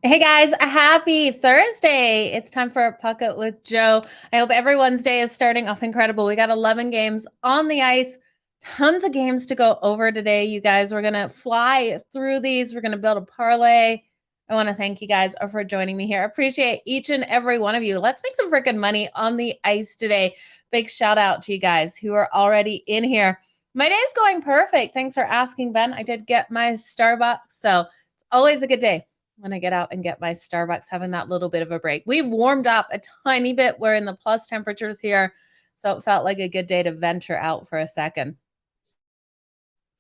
Hey guys, happy Thursday. It's time for a Pikket with Joe. I hope everyone's day is starting off incredible. We got 11 games on the ice, tons of games to go over today. You guys, we're going to fly through these. We're going to build a parlay. I want to thank you guys for joining me here. I appreciate each and every one of you. Let's make some freaking money on the ice today. Big shout out to you guys who are already in here. My day's going perfect. Thanks for asking, Ben. I did get my Starbucks, so it's always a good day when I get out and get my Starbucks, having that little bit of a break. We've warmed up a tiny bit. We're in the plus temperatures here, so it felt like a good day to venture out for a second.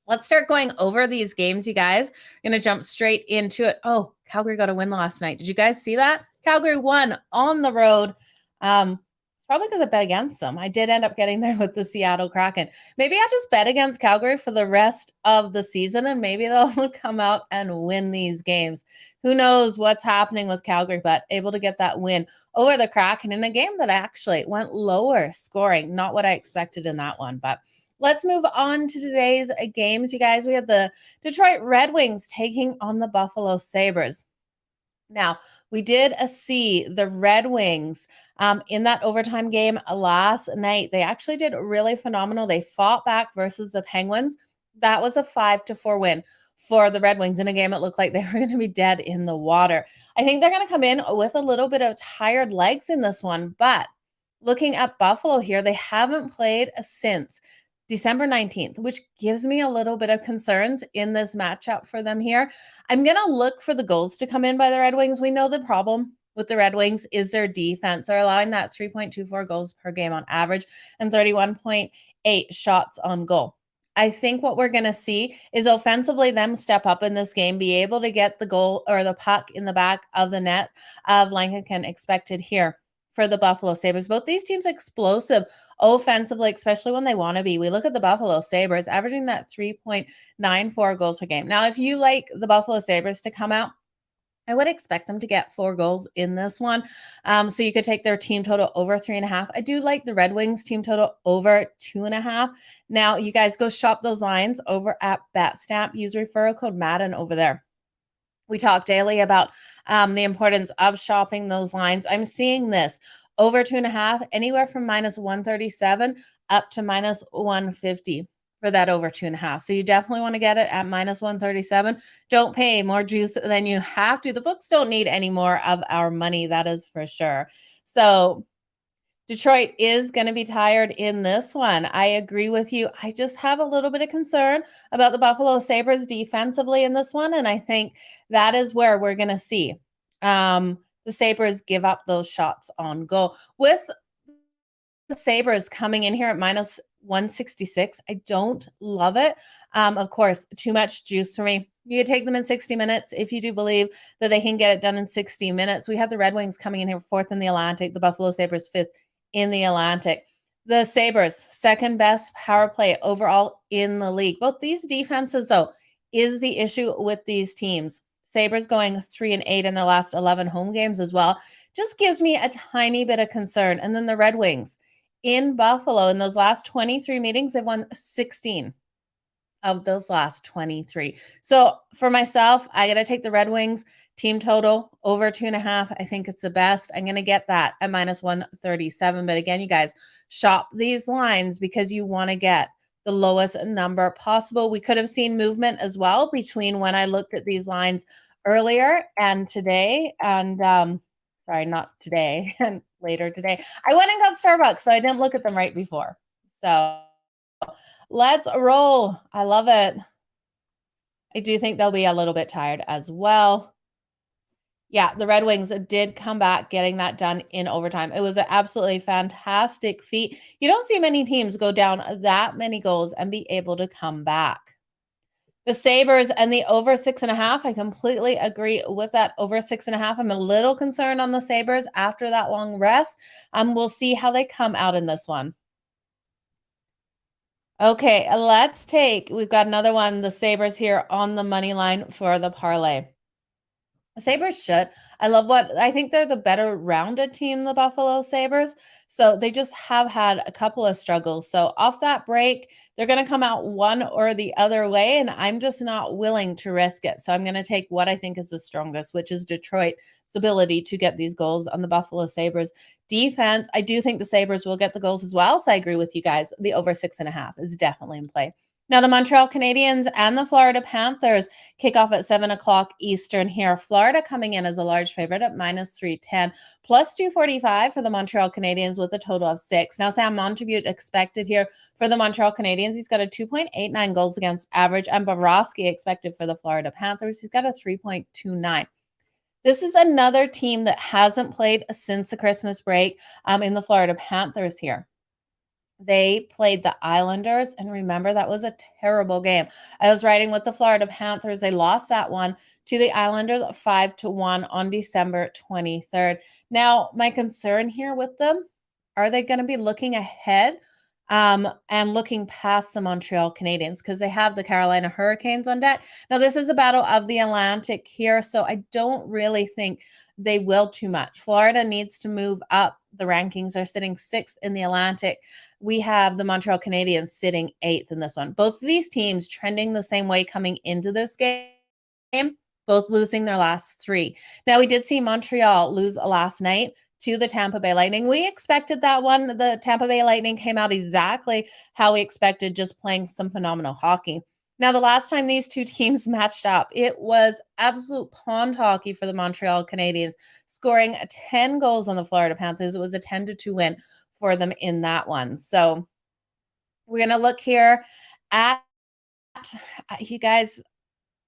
Let's start going over these games, you guys. I'm going to jump straight into it. Oh, Calgary got a win last night. Did you guys see that? Calgary won on the road. It's probably because I bet against them. I did end up getting there with the Seattle Kraken. Maybe I'll just bet against Calgary for the rest of the season, and maybe they'll come out and win these games. Who knows what's happening with Calgary, but able to get that win over the Kraken in a game that actually went lower scoring. Not what I expected in that one, but let's move on to today's games, you guys. We have the Detroit Red Wings taking on the Buffalo Sabres. Now, we did see the Red Wings in that overtime game last night. They actually did really phenomenal. They fought back versus the Penguins. That was a 5-4 win for the Red Wings in a game it looked like they were going to be dead in the water. I think they're going to come in with a little bit of tired legs in this one, but looking at Buffalo here, they haven't played since December 19th, which gives me a little bit of concerns in this matchup for them here. I'm going to look for the goals to come in by the Red Wings. We know the problem with the Red Wings is their defense. They're allowing that 3.24 goals per game on average and 31.8 shots on goal. I think what we're going to see is offensively them step up in this game, be able to get the goal or the puck in the back of the net of Lankaken expected here for the Buffalo Sabres. Both these teams explosive offensively, especially when they want to be. We look at the Buffalo Sabres averaging that 3.94 goals per game. Now, if you like the Buffalo Sabres to come out, I would expect them to get 4 goals in this one. So you could take their team total over 3.5. I do like the Red Wings team total over 2.5. Now, you guys go shop those lines over at Betstamp. Use referral code Madden over there. We talk daily about the importance of shopping those lines. I'm seeing this over 2.5, anywhere from -137 up to -150 for that over 2.5. So you definitely want to get it at -137. Don't pay more juice than you have to. The books don't need any more of our money, that is for sure. So Detroit is going to be tired in this one. I agree with you. I just have a little bit of concern about the Buffalo Sabres defensively in this one, and I think that is where we're going to see the Sabres give up those shots on goal. With the Sabres coming in here at -166, I don't love it. Of course, too much juice for me. You could take them in 60 minutes if you do believe that they can get it done in 60 minutes. We have the Red Wings coming in here 4th in the Atlantic, the Buffalo Sabres 5th in the Atlantic. The Sabres, second best power play overall in the league. Both these defenses, though, is the issue with these teams. Sabres going 3-8 in their last 11 home games as well. Just gives me a tiny bit of concern. And then the Red Wings in Buffalo, in those last 23 meetings, they've won 16 of those last 23. So for myself, I got to take the Red Wings team total over 2.5. I think it's the best. I'm going to get that at -137. But again, you guys, shop these lines because you want to get the lowest number possible. We could have seen movement as well between when I looked at these lines earlier and today. And sorry, not today and later today. I went and got Starbucks, so I didn't look at them right before. So let's roll. I love it. I do think they'll be a little bit tired as well. Yeah, the Red Wings did come back getting that done in overtime. It was an absolutely fantastic feat. You don't see many teams go down that many goals and be able to come back. The Sabres and the over 6.5, I completely agree with that over 6.5. I'm a little concerned on the Sabres after that long rest. We'll see how they come out in this one. Okay, we've got another one, the Sabres here on the money line for the parlay. The Sabres should. I think they're the better rounded team, the Buffalo Sabres. So they just have had a couple of struggles. So off that break, they're going to come out one or the other way. And I'm just not willing to risk it. So I'm going to take what I think is the strongest, which is Detroit's ability to get these goals on the Buffalo Sabres defense. I do think the Sabres will get the goals as well. So I agree with you guys. The over 6.5 is definitely in play. Now, the Montreal Canadiens and the Florida Panthers kick off at 7 o'clock Eastern here. Florida coming in as a large favorite at minus 310, plus 245 for the Montreal Canadiens with a total of 6. Now, Sam Montembeault expected here for the Montreal Canadiens. He's got a 2.89 goals against average, and Bobrovsky expected for the Florida Panthers. He's got a 3.29. This is another team that hasn't played since the Christmas break in the Florida Panthers here. They played the Islanders, and remember, that was a terrible game. I was riding with the Florida Panthers. They lost that one to the Islanders 5-1 on December 23rd. Now, my concern here with them, are they going to be looking ahead and looking past the Montreal Canadiens, because they have the Carolina Hurricanes on deck? Now, this is a battle of the Atlantic here, so I don't really think they will too much. Florida needs to move up the rankings. They're sitting 6th in the Atlantic. We have the Montreal Canadiens sitting 8th in this one. Both of these teams trending the same way coming into this game, both losing their last 3. Now, we did see Montreal lose last night to the Tampa Bay Lightning. We expected that one. The Tampa Bay Lightning came out exactly how we expected, just playing some phenomenal hockey. Now, the last time these two teams matched up, it was absolute pond hockey for the Montreal Canadiens, scoring 10 goals on the Florida Panthers. It was a 10-2 win for them in that one. So we're going to look here at, you guys,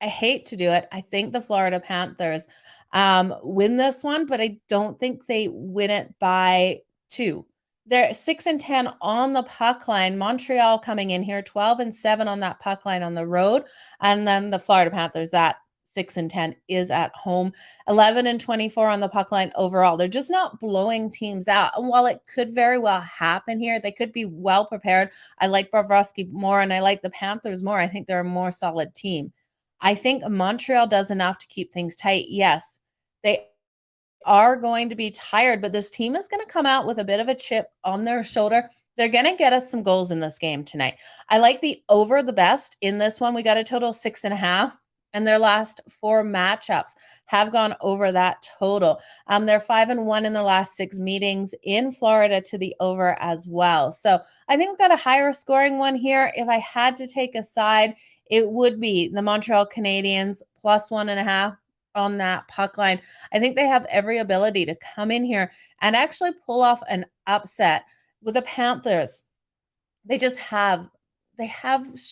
I hate to do it. I think the Florida Panthers win this one, but I don't think they win it by 2. They're 6-10 on the puck line. Montreal coming in here 12-7 on that puck line on the road, and then the Florida Panthers at 6-10 is at home, 11-24 on the puck line overall. They're just not blowing teams out. And while it could very well happen here, they could be well prepared. I like Bobrovsky more, and I like the Panthers more. I think they're a more solid team. I think Montreal does enough to keep things tight. Yes, they are going to be tired, but this team is going to come out with a bit of a chip on their shoulder. They're going to get us some goals in this game tonight. I like the over the best in this one. We got a total of 6.5, and their last 4 matchups have gone over that total. They're 5-1 in their last 6 meetings in Florida to the over as well. So I think we've got a higher scoring one here. If I had to take a side, it would be the Montreal Canadiens plus 1.5 on that puck line. I think they have every ability to come in here and actually pull off an upset with the Panthers. They have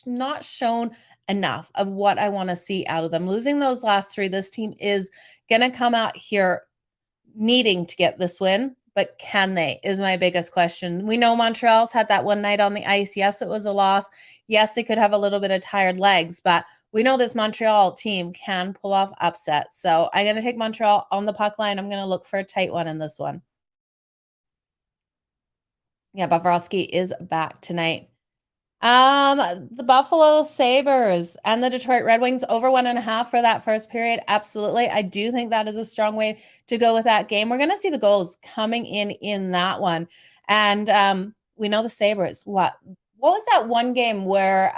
not shown enough of what I want to see out of them. Losing those last 3, this team is going to come out here needing to get this win, but can they, is my biggest question. We know Montreal's had that one night on the ice. Yes, it was a loss. Yes, they could have a little bit of tired legs, but we know this Montreal team can pull off upsets. So I'm going to take Montreal on the puck line. I'm going to look for a tight one in this one. Yeah, Bobrovsky is back tonight. The Buffalo Sabres and the Detroit Red Wings over 1.5 for that first period. Absolutely. I do think that is a strong way to go with that game. We're going to see the goals coming in that one. And we know the Sabres. What was that one game where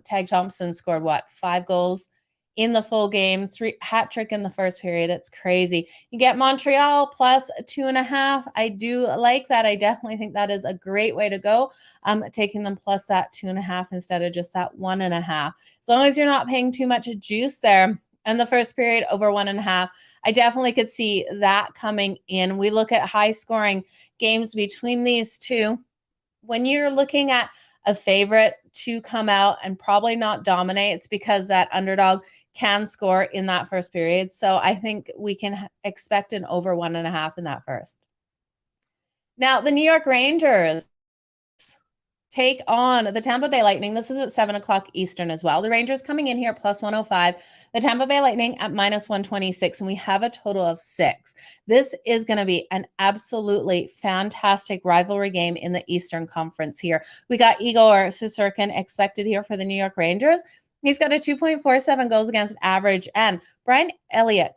Tag Thompson scored 5 goals in the full game, 3 hat trick in the first period? It's crazy. You get Montreal plus 2.5. I do like that. I definitely think that is a great way to go. Taking them plus that 2.5 instead of just that 1.5. As long as you're not paying too much juice there. And the first period over 1.5, I definitely could see that coming in. We look at high scoring games between these two. When you're looking at a favorite to come out and probably not dominate, it's because that underdog can score in that first period. So I think we can expect an over 1.5 in that first. Now, the New York Rangers take on the Tampa Bay Lightning. This is at 7 o'clock Eastern as well. The Rangers coming in here plus 105. The Tampa Bay Lightning at minus 126, and we have a total of 6. This is going to be an absolutely fantastic rivalry game in the Eastern Conference here. We got Igor Shesterkin expected here for the New York Rangers. He's got a 2.47 goals against average, and Brian Elliott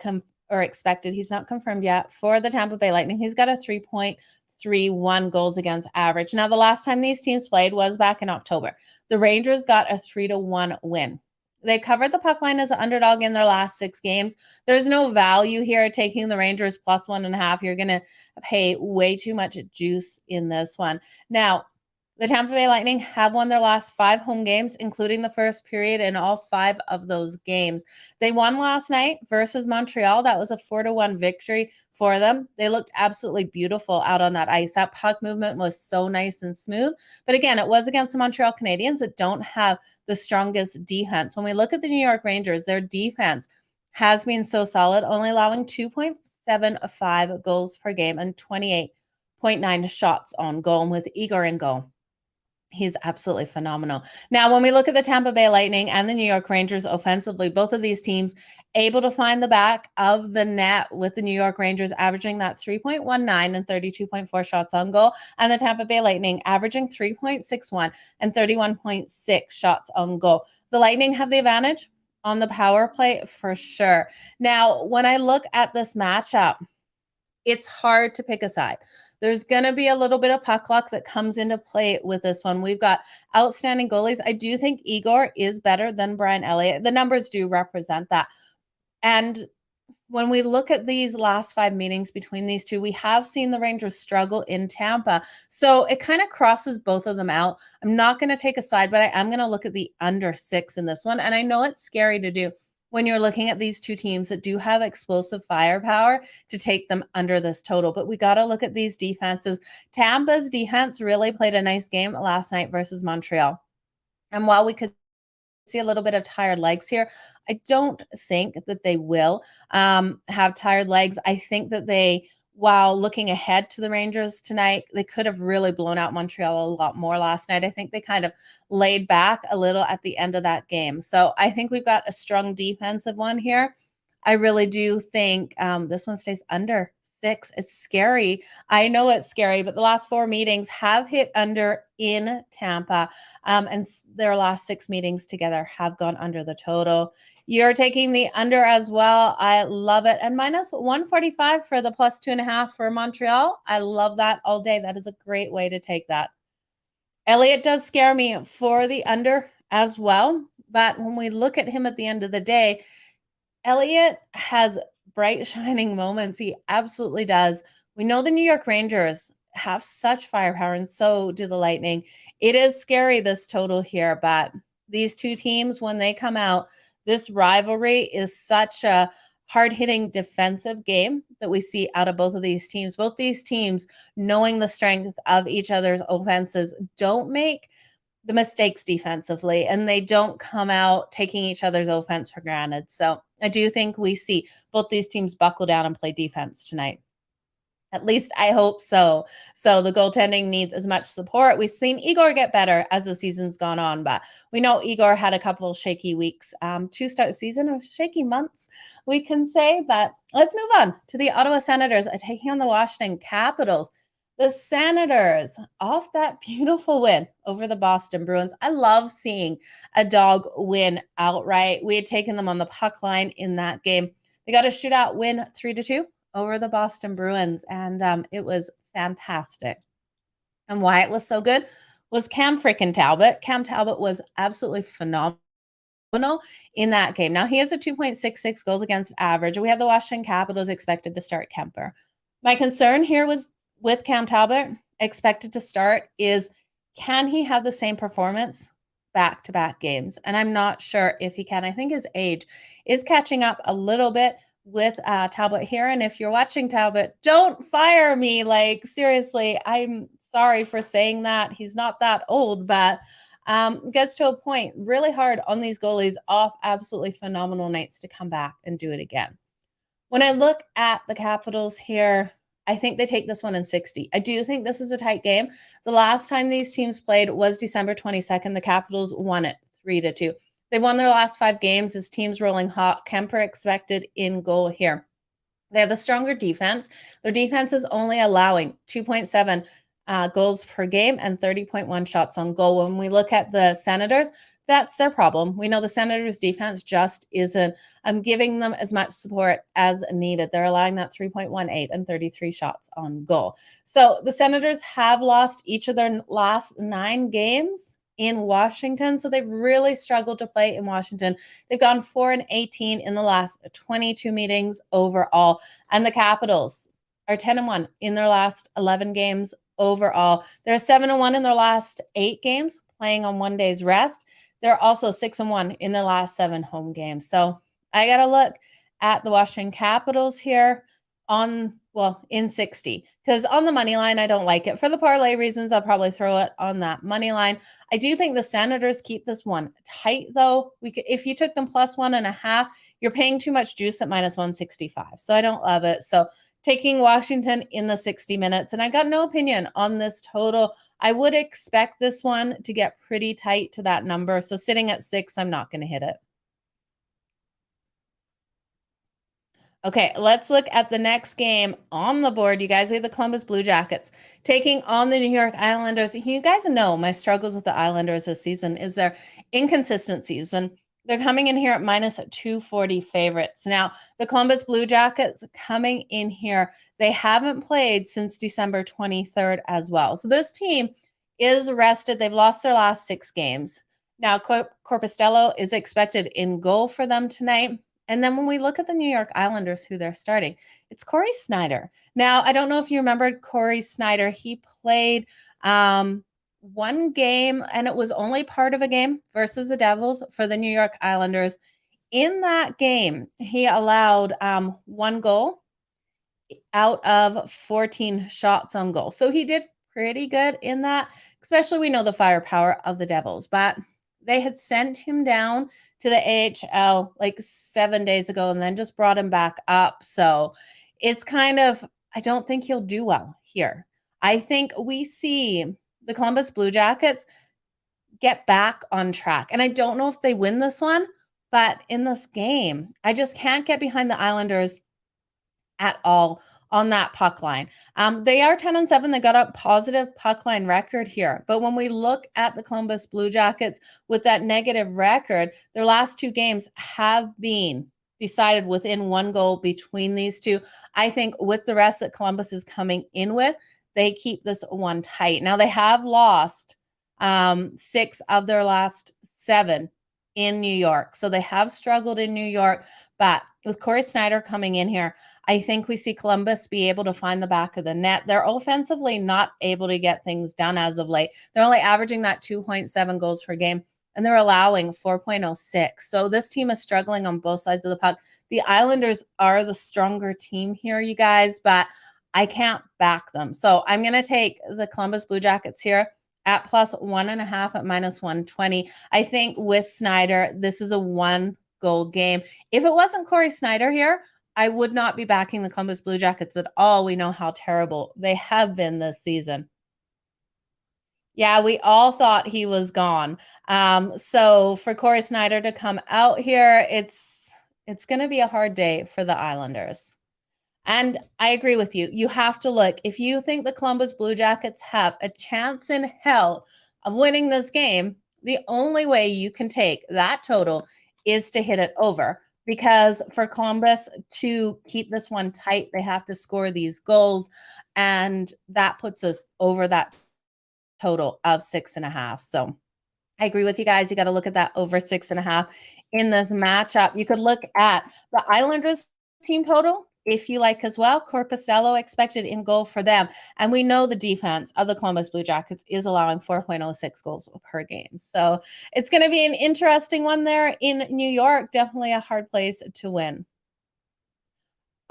or expected, he's not confirmed yet, for the Tampa Bay Lightning. He's got a 3.31 goals against average. Now, the last time these teams played was back in October. The Rangers got a 3-1 win. They covered the puck line as an underdog in their last 6 games. There's no value here taking the Rangers plus 1.5. You're going to pay way too much juice in this one. Now, the Tampa Bay Lightning have won their last 5 home games, including the first period in all 5 of those games. They won last night versus Montreal. That was a 4-1 victory for them. They looked absolutely beautiful out on that ice. That puck movement was so nice and smooth. But again, it was against the Montreal Canadiens that don't have the strongest defense. When we look at the New York Rangers, their defense has been so solid, only allowing 2.75 goals per game and 28.9 shots on goal. And with Igor in goal, he's absolutely phenomenal. Now, when we look at the Tampa Bay Lightning and the New York Rangers offensively, both of these teams able to find the back of the net, with the New York Rangers averaging that 3.19 and 32.4 shots on goal, and the Tampa Bay Lightning averaging 3.61 and 31.6 shots on goal. The Lightning have the advantage on the power play for sure. Now, when I look at this matchup, it's hard to pick a side. There's going to be a little bit of puck luck that comes into play with this one. We've got outstanding goalies. I do think Igor is better than Brian Elliott. The numbers do represent that. And when we look at these last 5 meetings between these two, we have seen the Rangers struggle in Tampa. So it kind of crosses both of them out. I'm not going to take a side, but I am going to look at the under 6 in this one. And I know it's scary to do when you're looking at these two teams that do have explosive firepower to take them under this total. But we got to look at these defenses. Tampa's defense really played a nice game last night versus Montreal. And while we could see a little bit of tired legs here, I don't think that they will have tired legs. I think that they, while looking ahead to the Rangers tonight, they could have really blown out Montreal a lot more last night. I think they kind of laid back a little at the end of that game. So I think we've got a strong defensive one here. I really do think this one stays under 6. It's scary. I know it's scary, but the last 4 meetings have hit under in Tampa, and their last 6 meetings together have gone under the total. You're taking the under as well. I love it. And minus 145 for the plus 2.5 for Montreal. I love that all day. That is a great way to take that. Elliott does scare me for the under as well. But when we look at him at the end of the day, Elliott has bright, shining moments. He absolutely does. We know the New York Rangers have such firepower, and so do the Lightning. It is scary, this total here, but these two teams, when they come out, this rivalry is such a hard-hitting defensive game that we see out of both of these teams. Both these teams, knowing the strength of each other's offenses, don't make the mistakes defensively, and they don't come out taking each other's offense for granted. So I do think we see both these teams buckle down and play defense tonight. At least I hope so. So the goaltending needs as much support. We've seen Igor get better as the season's gone on, but we know Igor had a couple shaky weeks to start the season, or shaky months, we can say. But let's move on to the Ottawa Senators taking on the Washington Capitals. The Senators, off that beautiful win over the Boston Bruins. I love seeing a dog win outright. We had taken them on the puck line in that game. They got a shootout win 3-2 over the Boston Bruins, and it was fantastic. And why it was so good was Cam freaking Talbot. Cam Talbot was absolutely phenomenal in that game. Now, he has a 2.66 goals against average. We have the Washington Capitals expected to start Kemper. My concern here was with Cam Talbot expected to start is, can he have the same performance back-to-back games? And I'm not sure if he can. I think his age is catching up a little bit with Talbot here. And if you're watching Talbot, don't fire me. Like, seriously, I'm sorry for saying that. He's not that old, but gets to a point really hard on these goalies off absolutely phenomenal nights to come back and do it again. When I look at the Capitals here, I think they take this one in 60. I do think this is a tight game. The last time these teams played was December 22nd. The Capitals won it 3-2. They've won their last 5 games as teams rolling hot. Kemper expected in goal here. They have the stronger defense. Their defense is only allowing 2.7 goals per game and 30.1 shots on goal. When we look at the Senators, that's their problem. We know the Senators' defense just isn't giving them as much support as needed. They're allowing that 3.18 and 33 shots on goal. So the Senators have lost each of their last 9 games in Washington. So they've really struggled to play in Washington. They've gone 4-18 in the last 22 meetings overall. And the Capitals are 10-1 in their last 11 games overall. They're 7-1 in their last 8 games, playing on 1 day's rest. They're also 6-1 in their last 7 home games. So I got to look at the Washington Capitals here in 60, because on the money line, I don't like it. For the parlay reasons, I'll probably throw it on that money line. I do think the Senators keep this one tight, though. If you took them plus 1.5, you're paying too much juice at minus 165. So I don't love it. So taking Washington in the 60 minutes, and I got no opinion on this total. I would expect this one to get pretty tight to that number. So sitting at 6, I'm not going to hit it. Okay, let's look at the next game on the board, you guys. We have the Columbus Blue Jackets taking on the New York Islanders. You guys know my struggles with the Islanders this season is their inconsistencies, and they're coming in here at minus 240 favorites. Now, the Columbus Blue Jackets coming in here, they haven't played since December 23rd as well. So this team is rested. They've lost their last 6 games. Now, Corpostello is expected in goal for them tonight. And then when we look at the New York Islanders, who they're starting, it's Corey Snyder. Now, I don't know if you remember Corey Snyder. He played 1 game, and it was only part of a game versus the Devils for the New York Islanders. In that game, he allowed 1 goal out of 14 shots on goal. So he did pretty good in that, especially we know the firepower of the Devils. But they had sent him down to the AHL like 7 days ago and then just brought him back up. So it's kind of, I don't think he'll do well here. I think we see the Columbus Blue Jackets get back on track. And I don't know if they win this one, but in this game, I just can't get behind the Islanders at all on that puck line. They are 10-7. They got a positive puck line record here. But when we look at the Columbus Blue Jackets with that negative record, their last 2 games have been decided within 1 goal between these two. I think with the rest that Columbus is coming in with, they keep this one tight. Now, they have lost 6 of their last 7 in New York. So they have struggled in New York, but with Corey Snyder coming in here, I think we see Columbus be able to find the back of the net. They're offensively not able to get things done as of late. They're only averaging that 2.7 goals per game, and they're allowing 4.06. So this team is struggling on both sides of the puck. The Islanders are the stronger team here, you guys, but I can't back them. So I'm going to take the Columbus Blue Jackets here at plus 1.5 at minus 120. I think with Snyder, this is a 1-goal game. If it wasn't Corey Snyder here, I would not be backing the Columbus Blue Jackets at all. We know how terrible they have been this season. Yeah, we all thought he was gone. So for Corey Snyder to come out here, it's going to be a hard day for the Islanders. And I agree with you. You have to look. If you think the Columbus Blue Jackets have a chance in hell of winning this game, the only way you can take that total is to hit it over. Because for Columbus to keep this one tight, they have to score these goals. And that puts us over that total of 6.5. So I agree with you guys. You got to look at that over 6.5 in this matchup. You could look at the Islanders team total if you like as well. Corpostello expected in goal for them. And we know the defense of the Columbus Blue Jackets is allowing 4.06 goals per game. So it's going to be an interesting one there in New York. Definitely a hard place to win.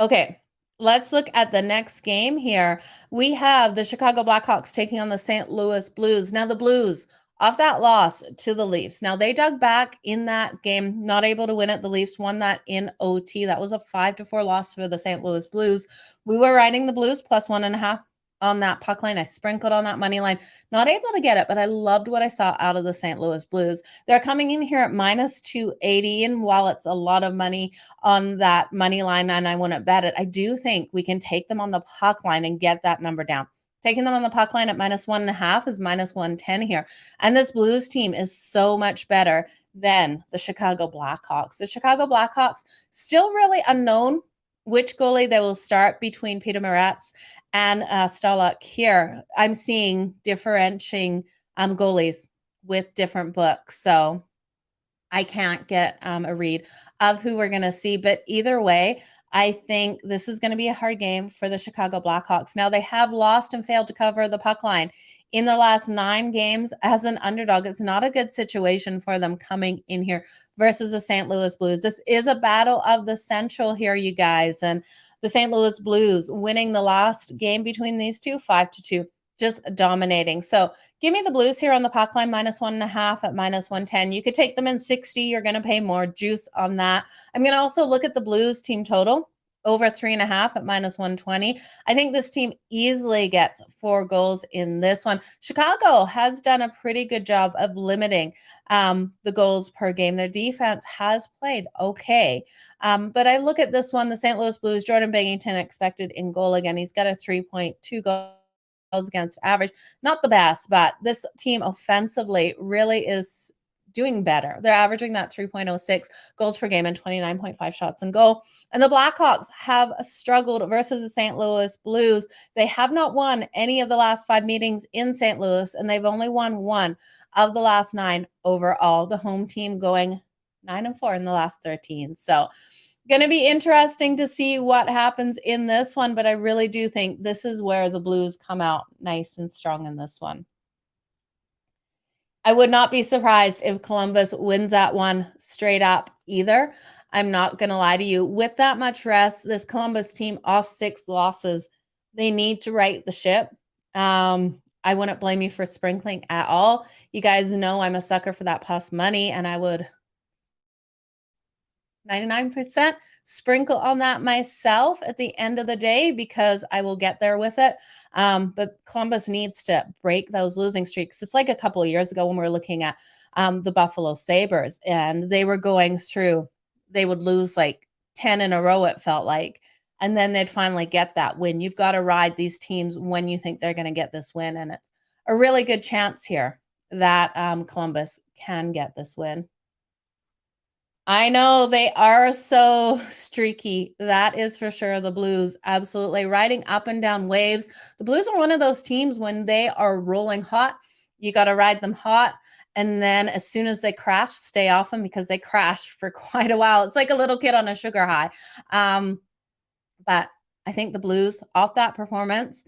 Okay, let's look at the next game here. We have the Chicago Blackhawks taking on the St. Louis Blues. Now the Blues, off that loss to the Leafs. Now, they dug back in that game, not able to win it. The Leafs won that in OT. That was a 5-4 loss for the St. Louis Blues. We were riding the Blues plus 1.5 on that puck line. I sprinkled on that money line. Not able to get it, but I loved what I saw out of the St. Louis Blues. They're coming in here at minus 280, and while it's a lot of money on that money line and I wouldn't bet it, I do think we can take them on the puck line and get that number down Taking them on the puck line at -1.5 is -110 here. And this Blues team is so much better than the Chicago Blackhawks. The Chicago Blackhawks, still really unknown which goalie they will start between Peter Maratz and Stalock here. I'm seeing differentiating goalies with different books. So I can't get a read of who we're going to see. But either way, I think this is going to be a hard game for the Chicago Blackhawks. Now, they have lost and failed to cover the puck line in their last 9 games as an underdog. It's not a good situation for them coming in here versus the St. Louis Blues. This is a battle of the Central here, you guys. And the St. Louis Blues winning the last game between these two, 5-2. Just dominating. So give me the Blues here on the puck line, -1.5 at -110. You could take them in 60. You're going to pay more juice on that. I'm going to also look at the Blues team total over 3.5 at -120. I think this team easily gets 4 goals in this one. Chicago has done a pretty good job of limiting the goals per game. Their defense has played okay. But I look at this one, the St. Louis Blues, Jordan Binnington expected in goal again. He's got a 3.2 goals against average. Not the best, but this team offensively really is doing better. They're averaging that 3.06 goals per game and 29.5 shots on goal. And the Blackhawks have struggled versus the St. Louis Blues. They have not won any of the last 5 meetings in St. Louis, and they've only won 1 of the last 9 overall. The home team going 9-4 in the last 13. So going to be interesting to see what happens in this one, but I really do think this is where the Blues come out nice and strong in this one. I would not be surprised if Columbus wins that one straight up either. I'm not going to lie to you. With that much rest, this Columbus team off 6 losses, they need to right the ship. I wouldn't blame you for sprinkling at all. You guys know I'm a sucker for that plus money, and I would 99% sprinkle on that myself at the end of the day because I will get there with it. But Columbus needs to break those losing streaks. It's like a couple of years ago when we were looking at the Buffalo Sabres, and they were going through, they would lose like 10 in a row, it felt like, and then they'd finally get that win. You've got to ride these teams when you think they're going to get this win, and it's a really good chance here that Columbus can get this win. I know they are so streaky. That is for sure. The Blues, absolutely riding up and down waves. The Blues are one of those teams when they are rolling hot, you got to ride them hot. And then as soon as they crash, stay off them because they crash for quite a while. It's like a little kid on a sugar high. But I think the Blues, off that performance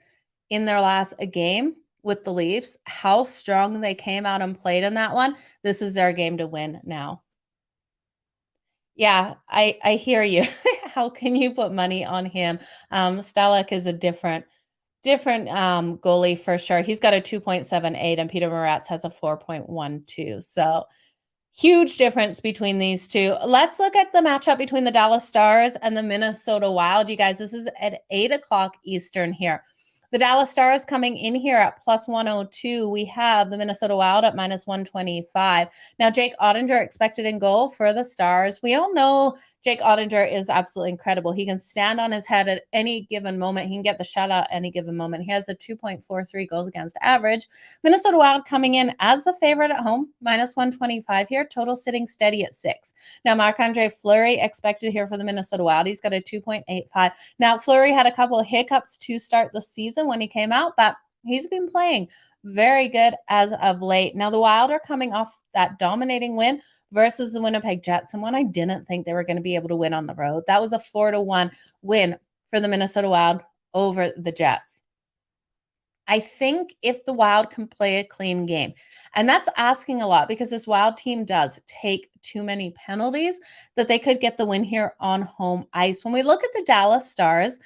in their last game with the Leafs, how strong they came out and played in that one. This is their game to win now. Yeah, I hear you. How can you put money on him? Stalock is a different goalie for sure. He's got a 2.78 and Peter Maratz has a 4.12. So huge difference between these two. Let's look at the matchup between the Dallas Stars and the Minnesota Wild. You guys, this is at 8:00 Eastern here. The Dallas Stars coming in here at +102. We have the Minnesota Wild at -125. Now, Jake Ottinger expected in goal for the Stars. We all know Jake Ottinger is absolutely incredible. He can stand on his head at any given moment. He can get the shutout at any given moment. He has a 2.43 goals against average. Minnesota Wild coming in as the favorite at home, -125 here. Total sitting steady at 6. Now, Marc-Andre Fleury expected here for the Minnesota Wild. He's got a 2.85. Now, Fleury had a couple of hiccups to start the season when he came out, but he's been playing very good as of late. Now, the Wild are coming off that dominating win versus the Winnipeg Jets, and one I didn't think they were going to be able to win on the road. That was a 4-1 win for the Minnesota Wild over the Jets. I think if the Wild can play a clean game, and that's asking a lot because this Wild team does take too many penalties, that they could get the win here on home ice. When we look at the Dallas Stars,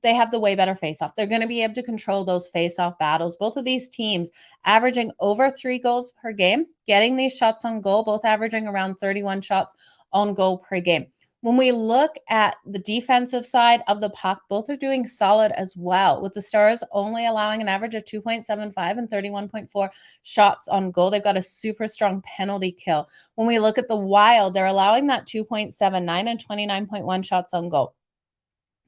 they have the way better faceoff. They're going to be able to control those faceoff battles. Both of these teams averaging over 3 goals per game, getting these shots on goal, both averaging around 31 shots on goal per game. When we look at the defensive side of the puck, both are doing solid as well, with the Stars only allowing an average of 2.75 and 31.4 shots on goal. They've got a super strong penalty kill. When we look at the Wild, they're allowing that 2.79 and 29.1 shots on goal.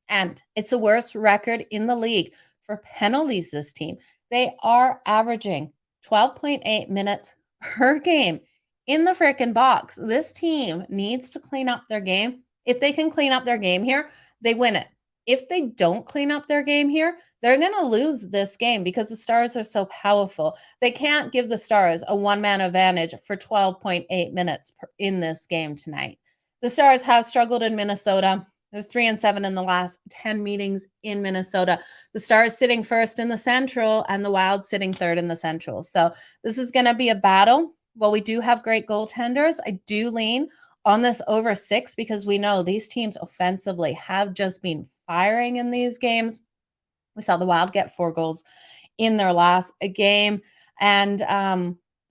And it's the worst record in the league for penalties, this team. They are averaging 12.8 minutes per game in the frickin' box. This team needs to clean up their game. If they can clean up their game here, they win it. If they don't clean up their game here, they're going to lose this game because the Stars are so powerful. They can't give the Stars a one-man advantage for 12.8 minutes in this game tonight. The Stars have struggled in Minnesota. There's 3-7 in the last 10 meetings in Minnesota. The Stars sitting first in the Central and the Wild sitting third in the Central. So this is going to be a battle. While we do have great goaltenders, I do lean on this over 6 because we know these teams offensively have just been firing in these games. We saw the Wild get 4 goals in their last game, and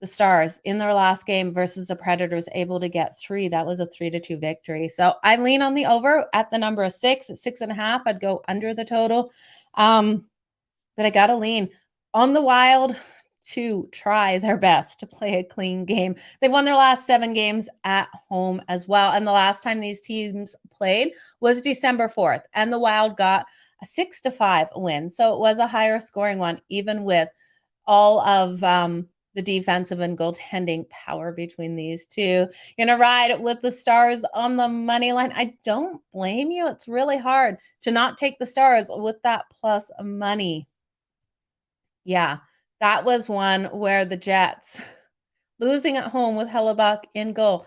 the Stars in their last game versus the Predators able to get 3. That was a 3-2 victory. So I lean on the over at the number of 6. At 6.5, I'd go under the total. But I got to lean on the Wild to try their best to play a clean game. They've won their last 7 games at home as well. And the last time these teams played was December 4th. And the Wild got a 6-5 win. So it was a higher scoring one, even with all of the defensive and goaltending power between these two. You're going to ride with the Stars on the money line. I don't blame you. It's really hard to not take the Stars with that plus money. Yeah, that was one where the Jets losing at home with Hellebuck in goal.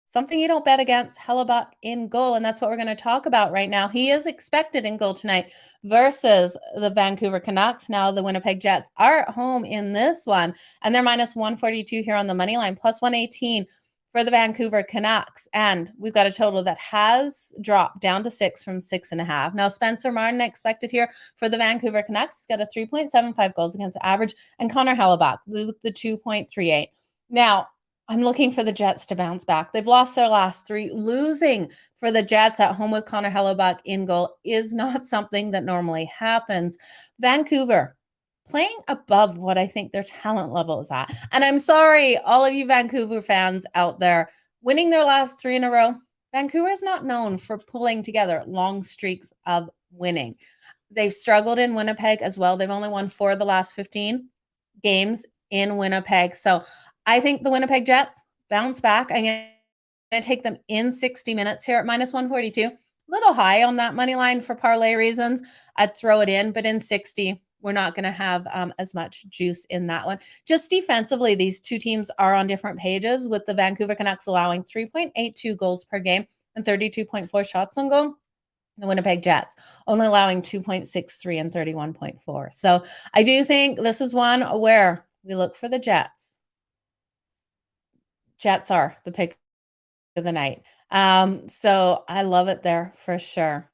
Something you don't bet against, Hellebuck in goal, and that's what we're going to talk about right now. He is expected in goal tonight versus the Vancouver Canucks. Now the Winnipeg Jets are at home in this one, and they're minus 142 here on the money line, plus 118 for the Vancouver Canucks. And we've got a total that has dropped down to 6 from 6.5. Now Spencer Martin expected here for the Vancouver Canucks. He's got a 3.75 goals against average, and Connor Hellebuck with the 2.38. Now, I'm looking for the Jets to bounce back. They've lost their last 3. Losing for the Jets at home with Connor Hellebuck in goal is not something that normally happens. Vancouver playing above what I think their talent level is at. And I'm sorry, all of you Vancouver fans out there, winning their last 3 in a row, Vancouver is not known for pulling together long streaks of winning. They've struggled in Winnipeg as well. They've only won 4 of the last 15 games in Winnipeg. So I think the Winnipeg Jets bounce back. I'm going to take them in 60 minutes here at minus 142. A little high on that money line for parlay reasons. I'd throw it in, but in 60, we're not going to have as much juice in that one. Just defensively, these two teams are on different pages, with the Vancouver Canucks allowing 3.82 goals per game and 32.4 shots on goal. The Winnipeg Jets only allowing 2.63 and 31.4. So I do think this is one where we look for the Jets. Jets are the pick of the night. So I love it there for sure.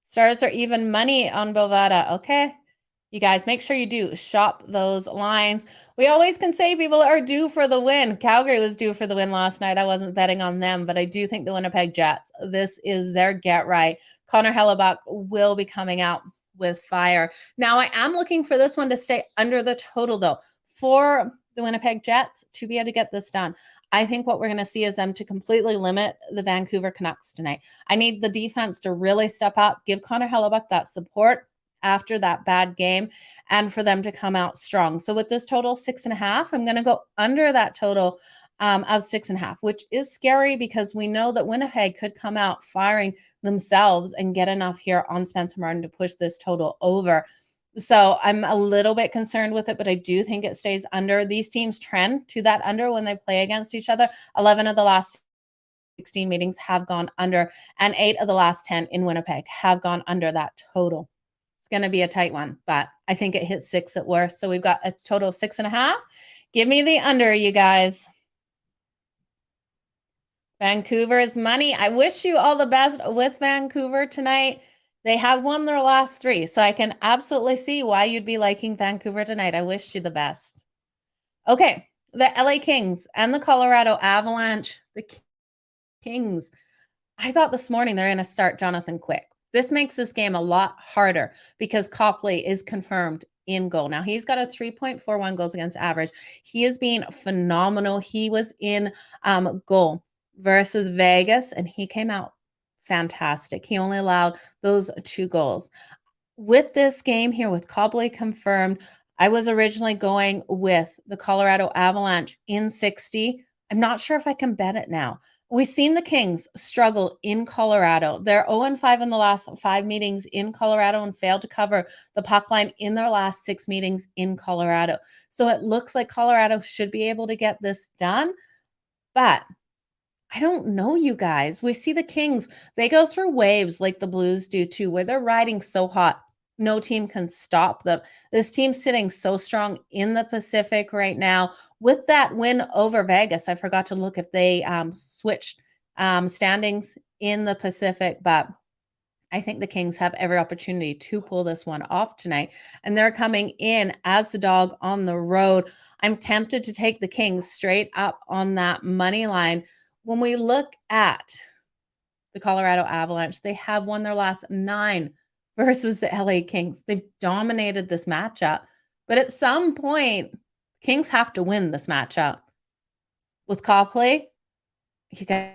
Stars are even money on Bovada. Okay. You guys, make sure you do shop those lines. We always can say people are due for the win. Calgary was due for the win last night. I wasn't betting on them, but I do think the Winnipeg Jets, this is their get right. Connor Hellebuck will be coming out with fire. Now, I am looking for this one to stay under the total, though, for the Winnipeg Jets to be able to get this done. I think what we're going to see is them to completely limit the Vancouver Canucks tonight. I need the defense to really step up, give Connor Hellebuck that support after that bad game, and for them to come out strong. So with this total 6.5, I'm going to go under that total of 6.5, which is scary because we know that Winnipeg could come out firing themselves and get enough here on Spencer Martin to push this total over. So I'm a little bit concerned with it, but I do think it stays under. These teams trend to that under when they play against each other. 11 of the last 16 meetings have gone under, and 8 of the last 10 in Winnipeg have gone under that total. It's going to be a tight one, but I think it hits 6 at worst. So we've got a total of 6.5. Give me the under, you guys. Vancouver's money. I wish you all the best with Vancouver tonight. They have won their last 3, so I can absolutely see why you'd be liking Vancouver tonight. I wish you the best. Okay, the LA Kings and the Colorado Avalanche. The Kings. I thought this morning they're going to start Jonathan Quick. This makes this game a lot harder because Copley is confirmed in goal. Now, he's got a 3.41 goals against average. He has been phenomenal. He was in goal versus Vegas, and he came out fantastic. He only allowed those 2 goals. with this game here with Copley confirmed, I was originally going with the Colorado Avalanche in 60. I'm not sure if I can bet it now. We've seen the Kings struggle in Colorado. They're 0-5 in the last 5 meetings in Colorado and failed to cover the puck line in their last 6 meetings in Colorado. So it looks like Colorado should be able to get this done. But I don't know, you guys. We see the Kings, they go through waves like the Blues do too, where they're riding so hot. No team can stop them. This team's sitting so strong in the Pacific right now. With that win over Vegas, I forgot to look if they switched standings in the Pacific, but I think the Kings have every opportunity to pull this one off tonight. And they're coming in as the dog on the road. I'm tempted to take the Kings straight up on that money line. When we look at the Colorado Avalanche, they have won their last 9 versus the LA Kings. They've dominated this matchup. But at some point, Kings have to win this matchup. With Copley, you guys,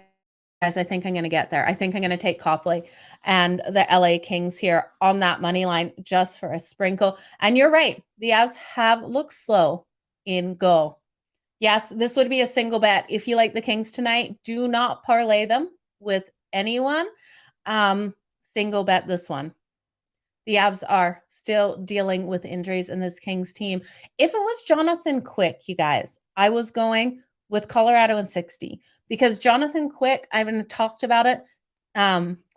I think I'm going to get there. I think I'm going to take Copley and the LA Kings here on that money line just for a sprinkle. And you're right. The Avs have looked slow in goal. Yes, this would be a single bet. If you like the Kings tonight, do not parlay them with anyone. Single bet this one. The Avs are still dealing with injuries in this Kings team. If it was Jonathan Quick, you guys, I was going with Colorado in 60 because Jonathan Quick, I haven't talked about it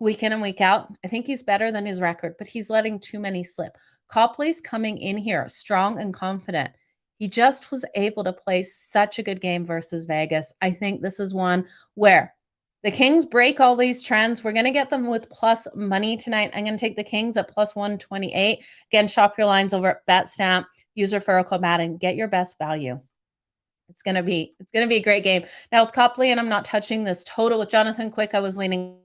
week in and week out. I think he's better than his record, but he's letting too many slip. Copley's coming in here strong and confident. He just was able to play such a good game versus Vegas. I think this is one where the Kings break all these trends. We're going to get them with plus money tonight. I'm going to take the Kings at plus 128. Again, shop your lines over at Betstamp. Use referral code Madden. Get your best value. It's going to be a great game. Now with Copley, and I'm not touching this total. With Jonathan Quick, I was leaning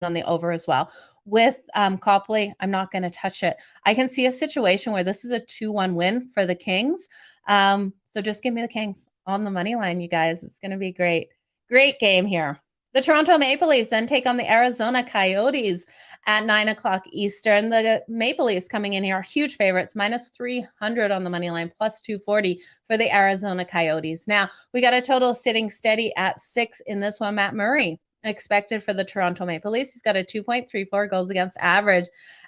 on the over as well. With Copley, I'm not going to touch it. I can see a situation where this is a 2-1 win for the Kings. So just give me the Kings on the money line, you guys. It's going to be great. Great game here. The Toronto Maple Leafs then take on the Arizona Coyotes at 9 o'clock Eastern. The Maple Leafs coming in here, huge favorites, minus 300 on the money line, plus 240 for the Arizona Coyotes. Now, we got a total sitting steady at 6 in this one. Matt Murray expected for the Toronto Maple Leafs. He's got a 2.34 goals against average.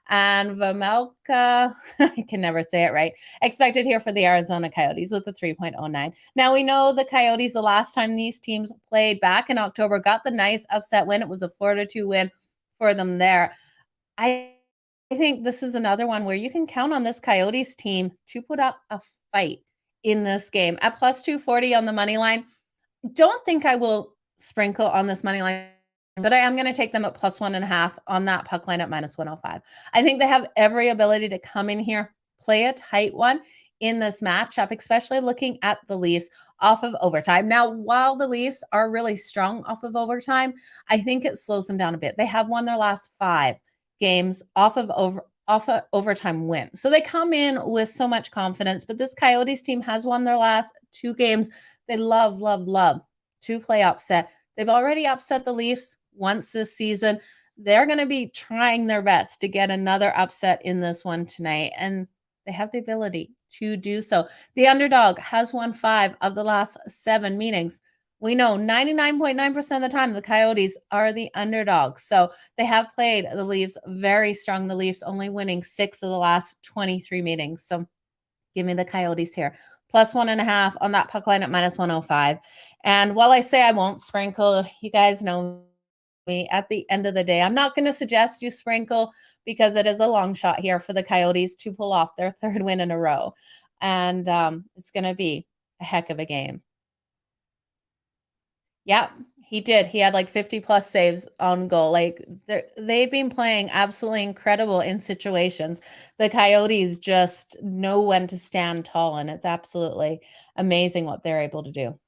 And Vamelka, I can never say it right, expected here for the Arizona Coyotes with a 3.09. Now, we know the Coyotes, the last time these teams played back in October, got the nice upset win. It was a 4-2 win for them there. I think this is another one where you can count on this Coyotes team to put up a fight in this game. At plus 240 on the money line, don't think I will sprinkle on this money line, but I am going to take them at plus 1.5 on that puck line at minus 105. I think they have every ability to come in here, play a tight one in this matchup, especially looking at the Leafs off of overtime. Now, while the Leafs are really strong off of overtime, I think it slows them down a bit. They have won their last 5 games off of overtime win. So they come in with so much confidence, but this Coyotes team has won their last 2 games. They love to play upset. They've already upset the Leafs once this season. They're going to be trying their best to get another upset in this one tonight, and they have the ability to do so. The underdog has won 5 of the last 7 meetings. We know 99.9% of the time the Coyotes are the underdog. So they have played the Leafs very strong. The Leafs only winning 6 of the last 23 meetings. So give me the Coyotes here. Plus 1.5 on that puck line at minus 105. And while I say I won't sprinkle, you guys know me. At the end of the day, I'm not going to suggest you sprinkle because it is a long shot here for the Coyotes to pull off their 3rd win in a row. And it's going to be a heck of a game. Yeah, he did. He had like 50 plus saves on goal. Like they've been playing absolutely incredible in situations. The Coyotes just know when to stand tall, and it's absolutely amazing what they're able to do.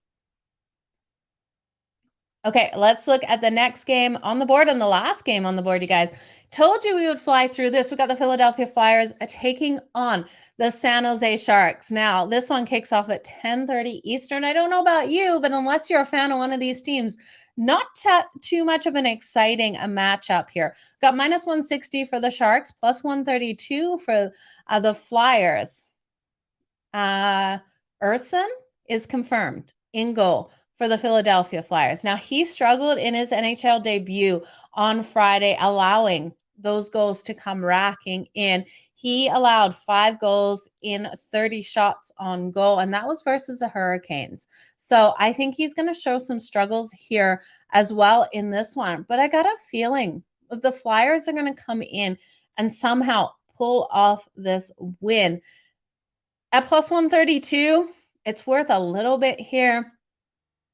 Okay, let's look at the next game on the board and the last game on the board, you guys. Told you we would fly through this. We got the Philadelphia Flyers taking on the San Jose Sharks. Now, this one kicks off at 10:30 Eastern. I don't know about you, but unless you're a fan of one of these teams, not too much of an exciting matchup here. Got minus 160 for the Sharks, plus 132 for the Flyers. Urson is confirmed in goal for the Philadelphia Flyers. Now, he struggled in his NHL debut on Friday, allowing those goals to come racking in. He allowed 5 goals in 30 shots on goal, and that was versus the Hurricanes. So I think he's going to show some struggles here as well in this one. But I got a feeling that the Flyers are going to come in and somehow pull off this win. At plus 132, it's worth a little bit here.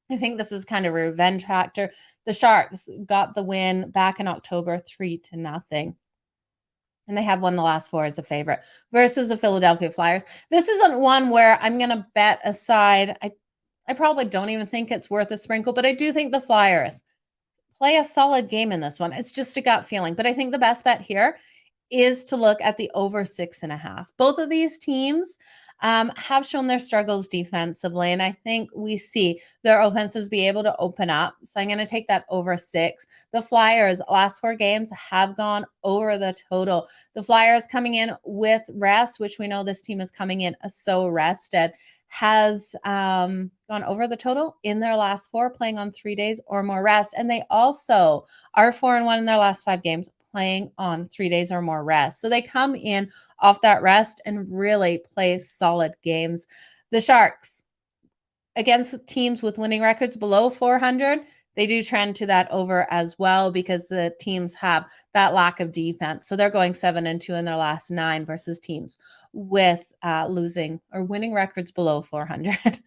I think this is kind of a revenge factor. The Sharks got the win back in October, 3-0. And they have won the last 4 as a favorite versus the Philadelphia Flyers. This isn't one where I'm going to bet aside. I probably don't even think it's worth a sprinkle, but I do think the Flyers play a solid game in this one. It's just a gut feeling. But I think the best bet here is to look at the over 6.5. Both of these teams have shown their struggles defensively, and I think we see their offenses be able to open up. So I'm going to take that over 6. The Flyers, last 4 games have gone over the total. The Flyers coming in with rest, which we know this team is coming in so rested, has gone over the total in their last 4, playing on 3 days or more rest. And they also are 4-1 in their last 5 games, playing on 3 days or more rest. So they come in off that rest and really play solid games. The Sharks, against teams with winning records below 400, they do trend to that over as well because the teams have that lack of defense. So they're going 7-2 in their last 9 versus teams with losing or winning records below 400.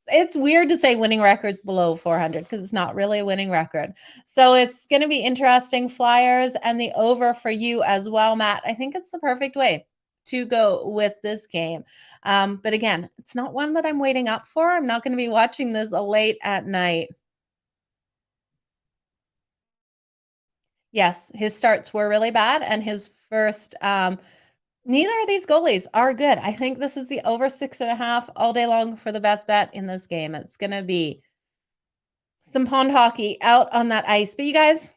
It's weird to say winning records below 400 because it's not really a winning record. So it's going to be interesting. Flyers and the over for you as well, Matt. I think it's the perfect way to go with this game. But again, it's not one that I'm waiting up for. I'm not going to be watching this late at night. Yes, his starts were really bad, and his first neither of these goalies are good. I think this is the over 6.5 all day long for the best bet in this game. It's going to be some pond hockey out on that ice. But you guys,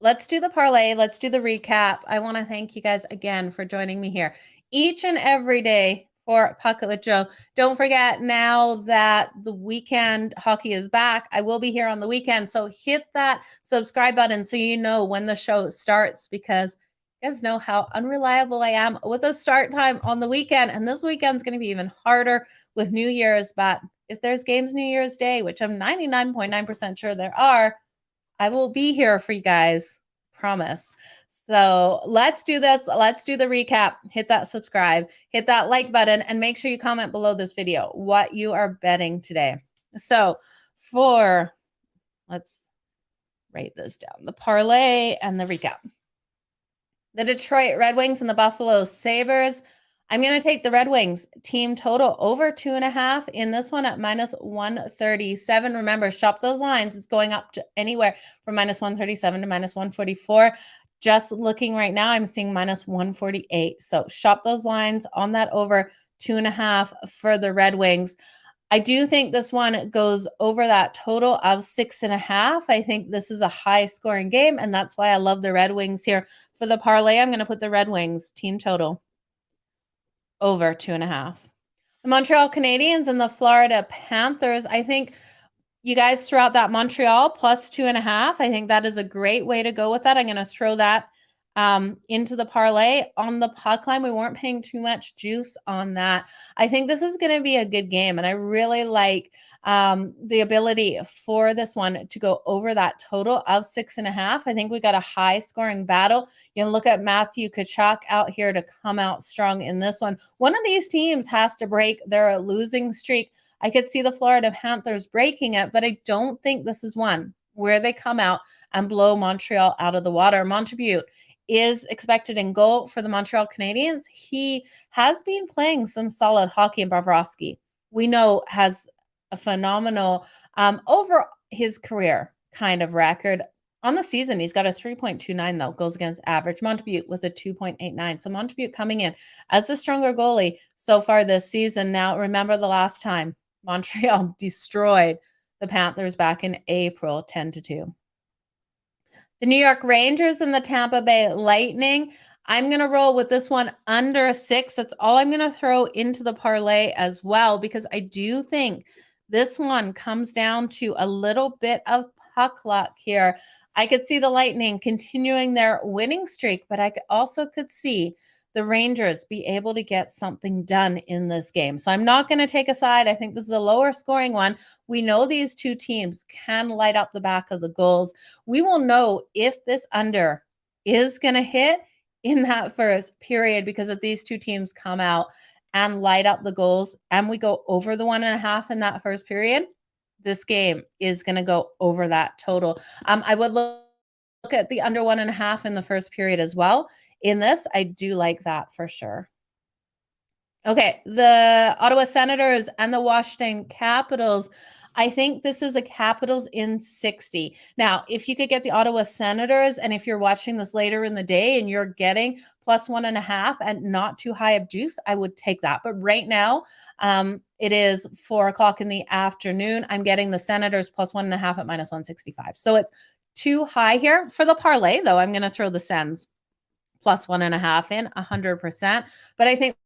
let's do the parlay. Let's do the recap. I want to thank you guys again for joining me here each and every day for Pikket with Joe. Don't forget, now that the weekend hockey is back, I will be here on the weekend. So hit that subscribe button so you know when the show starts, because you guys know how unreliable I am with a start time on the weekend. And this weekend's going to be even harder with New Year's. But if there's games New Year's Day, which I'm 99.9% sure there are, I will be here for you guys. Promise. So let's do this. Let's do the recap. Hit that subscribe, hit that like button, and make sure you comment below this video what you are betting today. So let's write this down, the parlay and the recap. The Detroit Red Wings and the Buffalo Sabres. I'm going to take the Red Wings team total over 2.5 in this one at minus 137. Remember, shop those lines. It's going up to anywhere from minus 137 to minus 144. Just looking right now, I'm seeing minus 148. So shop those lines on that over 2.5 for the Red Wings. I do think this one goes over that total of 6.5. I think this is a high scoring game, and that's why I love the Red Wings here. For the parlay, I'm going to put the Red Wings team total over 2.5. The Montreal Canadiens and the Florida Panthers. I think you guys throw out that Montreal plus 2.5. I think that is a great way to go with that. I'm going to throw that into the parlay. On the puck line, we weren't paying too much juice on that. I think this is going to be a good game, and I really like the ability for this one to go over that total of 6.5. I think we got a high scoring battle. You can look at Matthew Tkachuk out here to come out strong in this one. One of these teams has to break their losing streak. I could see the Florida Panthers breaking it, but I don't think this is one where they come out and blow Montreal out of the water. Montribute is expected in goal for the Montreal Canadiens. He has been playing some solid hockey, and Bobrovsky, we know, has a phenomenal his career kind of record. On the season, he's got a 3.29, though, goals against average. Montebut with a 2.89. So Montebut coming in as the stronger goalie so far this season. Now, remember the last time Montreal destroyed the Panthers back in April, 10-2. The New York Rangers and the Tampa Bay Lightning. I'm going to roll with this one under a 6. That's all I'm going to throw into the parlay as well, because I do think this one comes down to a little bit of puck luck here. I could see the Lightning continuing their winning streak, but I also could see the Rangers be able to get something done in this game. So I'm not going to take a side. I think this is a lower scoring one. We know these two teams can light up the back of the goals. We will know if this under is going to hit in that first period, because if these two teams come out and light up the goals and we go over the 1.5 in that first period, this game is going to go over that total. I would look at the under 1.5 in the first period as well. In this, I do like that for sure. Okay, the Ottawa Senators and the Washington Capitals. I think this is a Capitals in 60. Now, if you could get the Ottawa Senators, and if you're watching this later in the day and you're getting plus 1.5 and not too high of juice, I would take that. But right now, it is 4 o'clock in the afternoon. I'm getting the Senators plus 1.5 at minus 165. So it's too high here. For the parlay, though, I'm going to throw the Sens plus 1.5 in 100%. But I think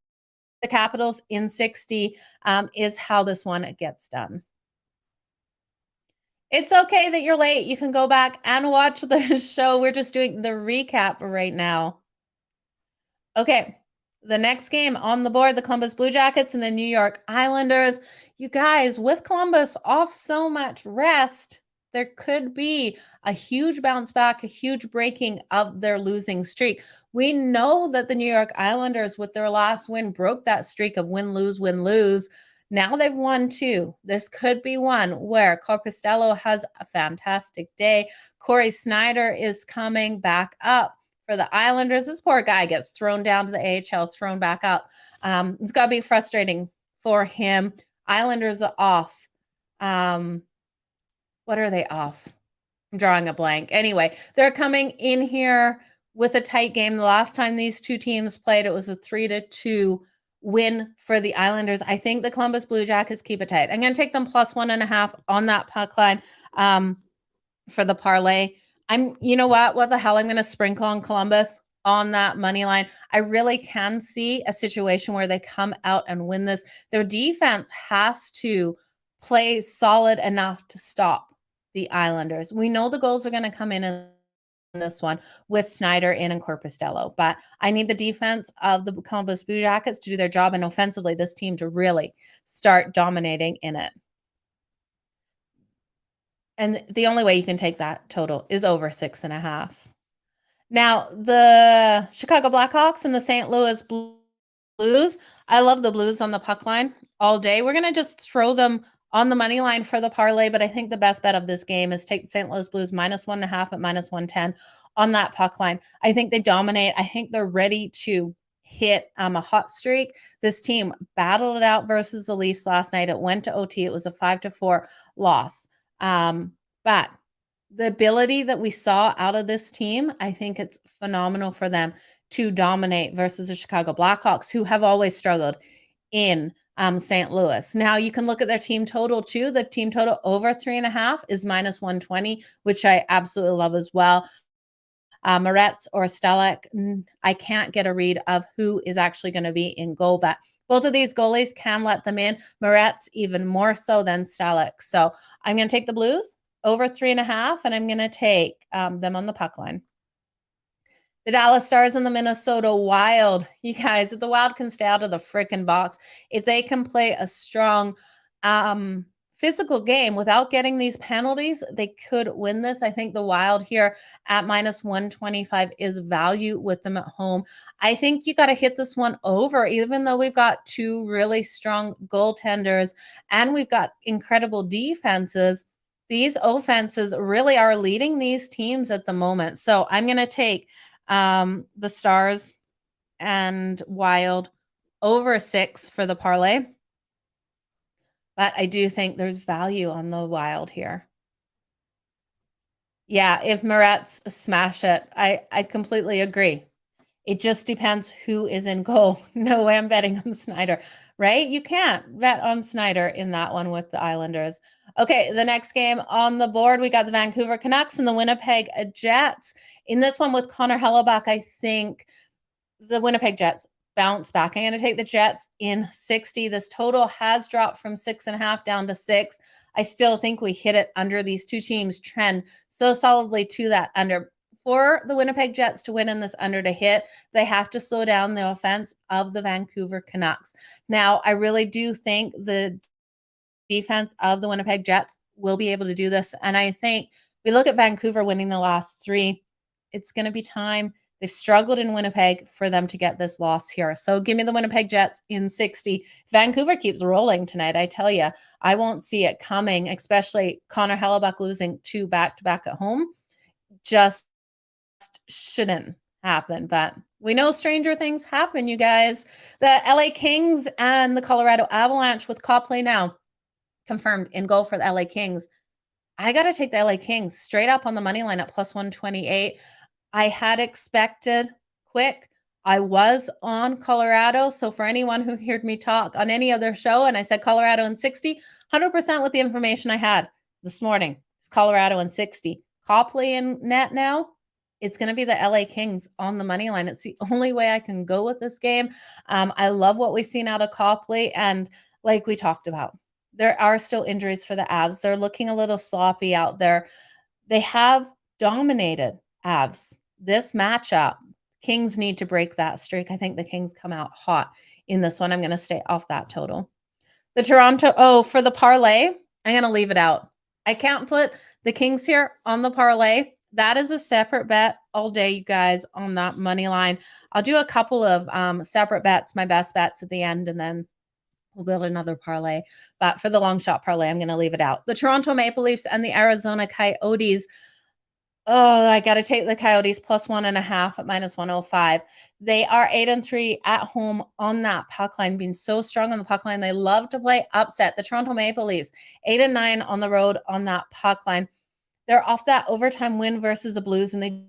the Capitals in 60 is how this one gets done. It's okay that you're late. You can go back and watch the show. We're just doing the recap right now. Okay, the next game on the board, the Columbus Blue Jackets and the New York Islanders. You guys, with Columbus off so much rest, there could be a huge bounce back, a huge breaking of their losing streak. We know that the New York Islanders, with their last win, broke that streak of win, lose, win, lose. Now they've won 2. This could be one where Corpistello has a fantastic day. Corey Snyder is coming back up for the Islanders. This poor guy gets thrown down to the AHL, thrown back up. It's got to be frustrating for him. Islanders are off. What are they off? I'm drawing a blank. Anyway, they're coming in here with a tight game. The last time these two teams played, it was a 3-2 win for the Islanders. I think the Columbus Blue Jackets keep it tight. I'm going to take them plus 1.5 on that puck line for the parlay. You know what the hell? I'm going to sprinkle on Columbus on that money line. I really can see a situation where they come out and win this. Their defense has to play solid enough to stop the Islanders. We know the goals are going to come in this one with Snyder in and Corpistello, but I need the defense of the Columbus Blue Jackets to do their job, and offensively, this team to really start dominating in it. And the only way you can take that total is over 6.5. Now, the Chicago Blackhawks and the St. Louis Blues. I love the Blues on the puck line all day. We're going to just throw them on the money line for the parlay, but I think the best bet of this game is take the St. Louis Blues minus 1.5 at minus 110 on that puck line. I think they dominate. I think they're ready to hit a hot streak. This team battled it out versus the Leafs last night. It went to OT. It was a 5-4 loss. But the ability that we saw out of this team, I think it's phenomenal for them to dominate versus the Chicago Blackhawks, who have always struggled in St. Louis. Now you can look at their team total too. The team total over 3.5 is minus 120, which I absolutely love as well. Moretz or Stellek, I can't get a read of who is actually going to be in goal, but both of these goalies can let them in. Moretz even more so than Stellek. So I'm going to take the Blues over 3.5, and I'm going to take them on the puck line. The Dallas Stars and the Minnesota Wild. You guys, if the Wild can stay out of the frickin' box, if they can play a strong physical game without getting these penalties, they could win this. I think the Wild here at minus 125 is value with them at home. I think you got to hit this one over, even though we've got two really strong goaltenders and we've got incredible defenses. These offenses really are leading these teams at the moment. So I'm going to take the Stars and Wild over 6 for the parlay. But I do think there's value on the Wild here. Yeah, if Moretz smash it, I completely agree. It just depends who is in goal. No way I'm betting on Snyder, right? You can't bet on Snyder in that one with the Islanders. Okay, the next game on the board, we got the Vancouver Canucks and the Winnipeg Jets. In this one with Connor Hellebuck, I think the Winnipeg Jets bounce back. I'm going to take the Jets in 60. This total has dropped from 6.5 down to 6. I still think we hit it under. These two teams trend so solidly to that under. For the Winnipeg Jets to win in this under to hit, they have to slow down the offense of the Vancouver Canucks. Now, I really do think the defense of the Winnipeg Jets will be able to do this. And I think we look at Vancouver winning the last 3. It's going to be time. They've struggled in Winnipeg for them to get this loss here. So give me the Winnipeg Jets in 60. Vancouver keeps rolling tonight. I tell you, I won't see it coming, especially Connor Hellebuck losing 2 back-to-back at home. Just shouldn't happen. But we know stranger things happen, you guys. The LA Kings and the Colorado Avalanche with Copley now confirmed in goal for the LA Kings. I got to take the LA Kings straight up on the money line at plus 128. I had expected quick. I was on Colorado. So for anyone who heard me talk on any other show and I said Colorado in 60, 100% with the information I had this morning. It's Colorado in 60. Copley in net now. It's going to be the LA Kings on the money line. It's the only way I can go with this game. I love what we've seen out of Copley. And like we talked about, there are still injuries for the Avs. They're looking a little sloppy out there. They have dominated Avs. This matchup, Kings need to break that streak. I think the Kings come out hot in this one. I'm going to stay off that total. For the parlay, I'm going to leave it out. I can't put the Kings here on the parlay. That is a separate bet all day, you guys, on that money line. I'll do a couple of separate bets, my best bets at the end, and then we'll build another parlay. But for the long shot parlay, I'm going to leave it out. The Toronto Maple Leafs and the Arizona Coyotes. Oh, I got to take the Coyotes plus 1.5 at minus 105. They are 8-3 at home on that puck line, being so strong on the puck line. They love to play upset. The Toronto Maple Leafs, 8-9 on the road on that puck line. They're off that overtime win versus the Blues, and they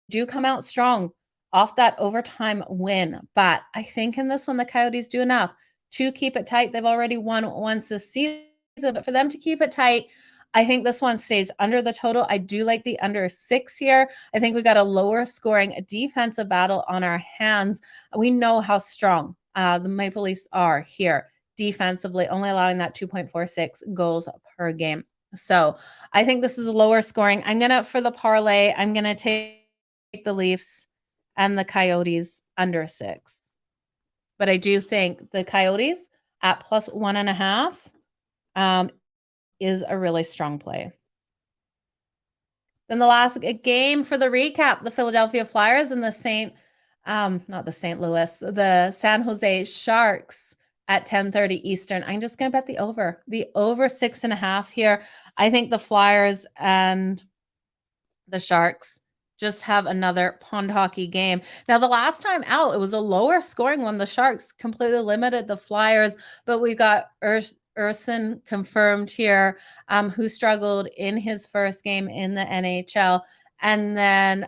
do come out strong off that overtime win. But I think in this one, the Coyotes do enough to keep it tight. They've already won once this season, but for them to keep it tight, I think this one stays under the total. I do like the under 6 here. I think we got a lower scoring defensive battle on our hands. We know how strong the Maple Leafs are here defensively, only allowing that 2.46 goals per game. So I think this is a lower scoring. For the parlay, I'm going to take the Leafs and the Coyotes under 6. But I do think the Coyotes at plus 1.5 is a really strong play. Then the last game for the recap, the Philadelphia Flyers and the San Jose Sharks at 10:30 Eastern. I'm just going to bet the over 6.5 here. I think the Flyers and the Sharks just have another pond hockey game. Now, the last time out, it was a lower scoring one. The Sharks completely limited the Flyers, but we got Urson confirmed here, who struggled in his first game in the NHL. And then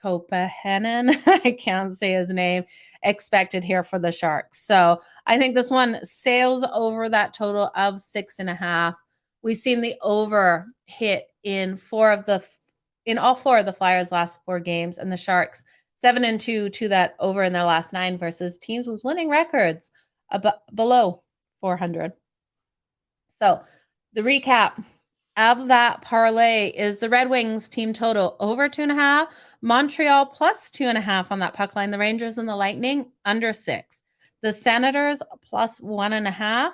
Kopanen, I can't say his name, expected here for the Sharks. So I think this one sails over that total of 6.5. We've seen the over hit in all 4 of the Flyers' last 4 games, and the Sharks 7-2 to that over in their last 9 versus teams with winning records below 400. So the recap of that parlay is the Red Wings team total over 2.5, Montreal plus 2.5 on that puck line, the Rangers and the Lightning under 6, the Senators plus 1.5,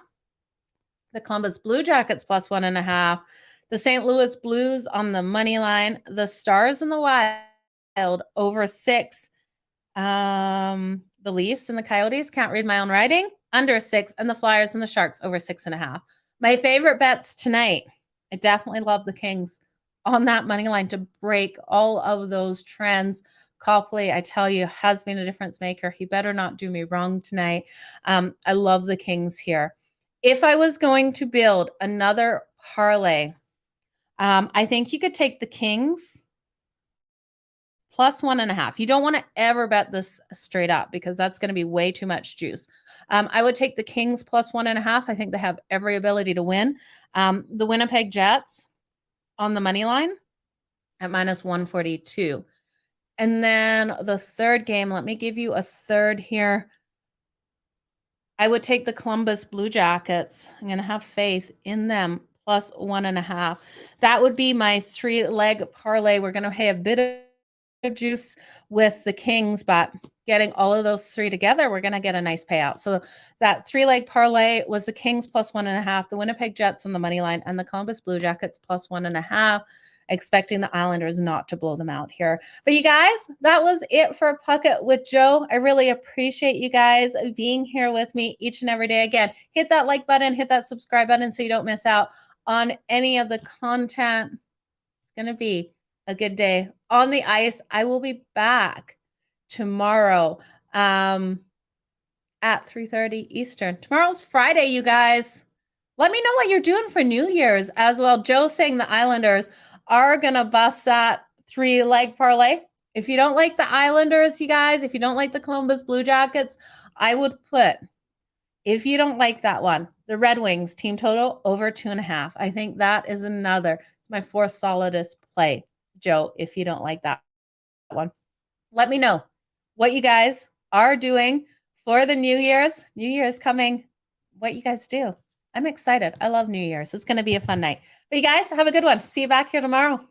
the Columbus Blue Jackets plus 1.5, the St. Louis Blues on the money line, the Stars and the Wild over 6, the Leafs and the Coyotes, can't read my own writing, under 6, and the Flyers and the Sharks over 6.5. My favorite bets tonight, I definitely love the Kings on that money line to break all of those trends. Copley, I tell you, has been a difference maker. He better not do me wrong tonight. I love the Kings here. If I was going to build another parlay, I think you could take the Kings plus 1.5. You don't want to ever bet this straight up because that's going to be way too much juice. I would take the Kings plus 1.5. I think they have every ability to win. The Winnipeg Jets on the money line at minus 142. And then the third game, let me give you a third here. I would take the Columbus Blue Jackets. I'm going to have faith in them plus 1.5. That would be my 3-leg parlay. We're going to pay a bit of juice with the Kings, but getting all of those three together, we're going to get a nice payout. So that 3-leg parlay was the Kings plus 1.5, the Winnipeg Jets on the money line, and the Columbus Blue Jackets plus 1.5. Expecting the Islanders not to blow them out here. But you guys, that was it for Pikket with Joe. I really appreciate you guys being here with me each and every day. Again, hit that like button, hit that subscribe button so you don't miss out on any of the content. It's going to be a good day on the ice. I will be back tomorrow at 3:30 Eastern. Tomorrow's Friday, you guys. Let me know what you're doing for New Year's as well. Joe's saying the Islanders are going to bust that 3-leg parlay. If you don't like the Islanders, you guys, if you don't like the Columbus Blue Jackets, I would put, if you don't like that one, the Red Wings team total over 2.5. I think that is it's my fourth solidest play, Joe, if you don't like that one. Let me know what you guys are doing for the New Year's. New Year's coming. What you guys do. I'm excited. I love New Year's. It's going to be a fun night. But you guys have a good one. See you back here tomorrow.